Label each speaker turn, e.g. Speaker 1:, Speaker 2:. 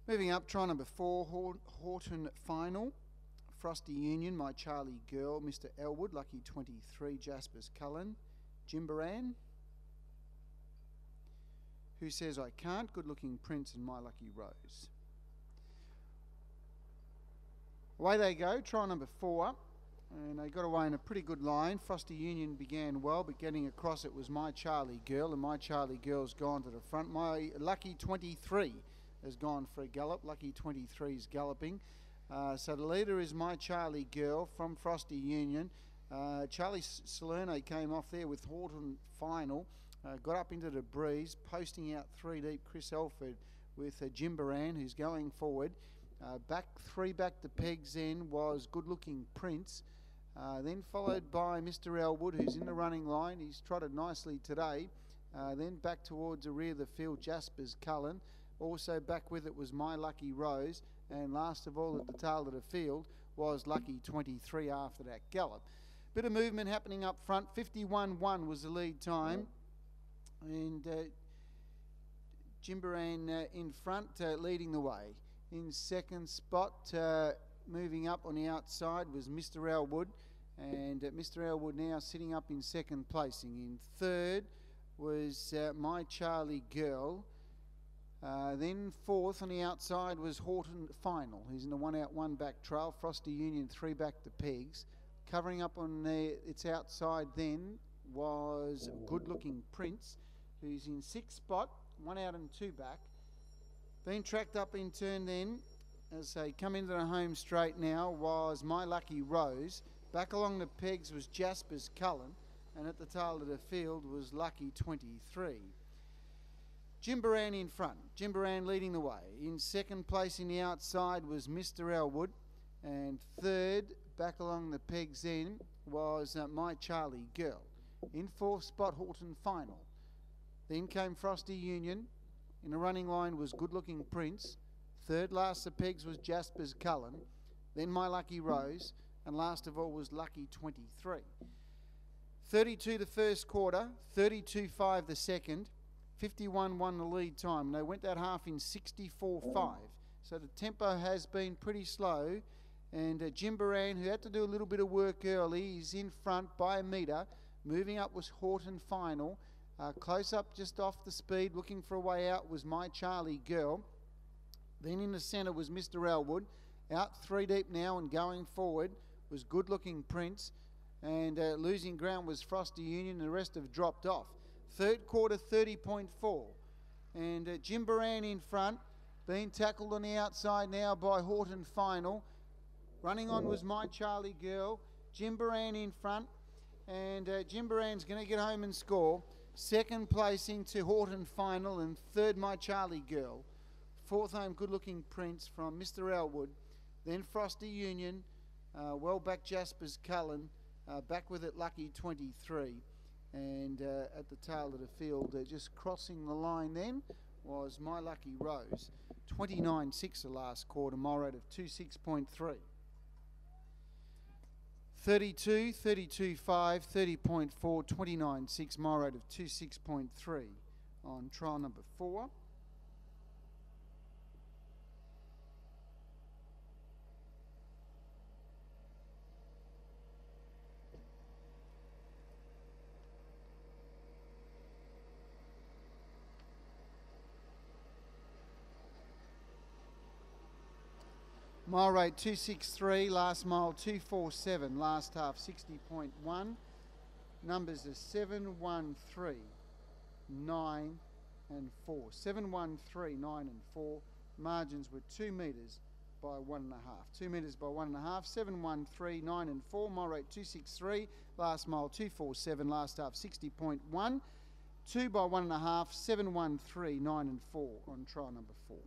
Speaker 1: Moving up, try number 4, Horton Final. Frosty Union, My Charlie Girl, Mr. Elwood, Lucky 23, Jasper's Cullen. Jimbaran, Who Says I Can't, Good Looking Prince, and My Lucky Rose. Away they go, try number 4. And they got away in a pretty good line. Frosty Union began well, but getting across it was My Charlie Girl, and My Charlie Girl's gone to the front. My Lucky 23 has gone for a gallop. Lucky 23 is galloping. So the leader is My Charlie Girl from Frosty Union. Charlie Salerne came off there with Horton Final. Got up into the breeze, posting out 3 deep. Chris Elford with Jimbaran, who's going forward. Back the pegs then was Good Looking Prince. Then followed by Mr. Elwood, who's in the running line. He's trotted nicely today. Then back towards the rear of the field, Jasper's Cullen. Also back with it was My Lucky Rose. And last of all at the tail of the field was Lucky 23 after that gallop. Bit of movement happening up front. 51.1 was the lead time. And Jimbaran in front leading the way. In second spot, moving up on the outside, was Mr. Elwood. And Mr. Elwood now sitting up in second placing. In third was My Charlie Girl. Then fourth on the outside was Horton Final. He's in the 1 out 1 back trail. Frosty Union 3 back to pegs. Covering up on its outside then was Good Looking Prince, who's in 6th spot, 1 out and 2 back. Being tracked up in turn then, as they come into the home straight now, was My Lucky Rose. Back along the pegs was Jasper's Cullen, and at the tail of the field was Lucky 23. Jimbaran in front, Jimbaran leading the way. In second place in the outside was Mr. Elwood, and third, back along the pegs then, was My Charlie Girl. In 4th spot, Horton Final. Then came Frosty Union. In the running line was Good Looking Prince. Third last the pegs was Jasper's Cullen. Then My Lucky Rose. And last of all was Lucky 23. 32 the first quarter, 32.5 the second, 51.1 the lead time. They went that half in 64.5. So the tempo has been pretty slow. And Jimbaran, who had to do a little bit of work early, is in front by a metre. Moving up was Horton Final. Close up just off the speed, looking for a way out, was My Charlie Girl. Then in the centre was Mr. Elwood. Out 3 deep now and going forward was Good Looking Prince. And losing ground was Frosty Union. The rest have dropped off. Third quarter, 30.4. And Jimbaran in front, being tackled on the outside now by Horton Final. Running on was My Charlie Girl. Jimbaran in front. And Jimbaran's going to get home and score. Second placing to Horton Final, and third My Charlie Girl. Fourth home Good Looking Prince from Mr. Elwood. Then Frosty Union, well back Jasper's Cullen, back with it Lucky 23. And at the tail of the field, just crossing the line then, was My Lucky Rose. 29.6 the last quarter, mile rate of 26.3. 32, 32.5, 30.4, 29.6, mile rate of 26.3 on trial number 4. Mile rate 263, last mile 247, last half 60.1. Numbers are 7, 1, 3, 9 and 4. 7, 1, 3, 9 and 4. Margins were 2 metres by 1.5. 2 metres by 1.5. 7, 1, 3, 9 and 4. Mile rate 263, last mile 247, last half 60.1. 2 by 1.5, 7, 1, 3, 9 and 4 on trial number 4.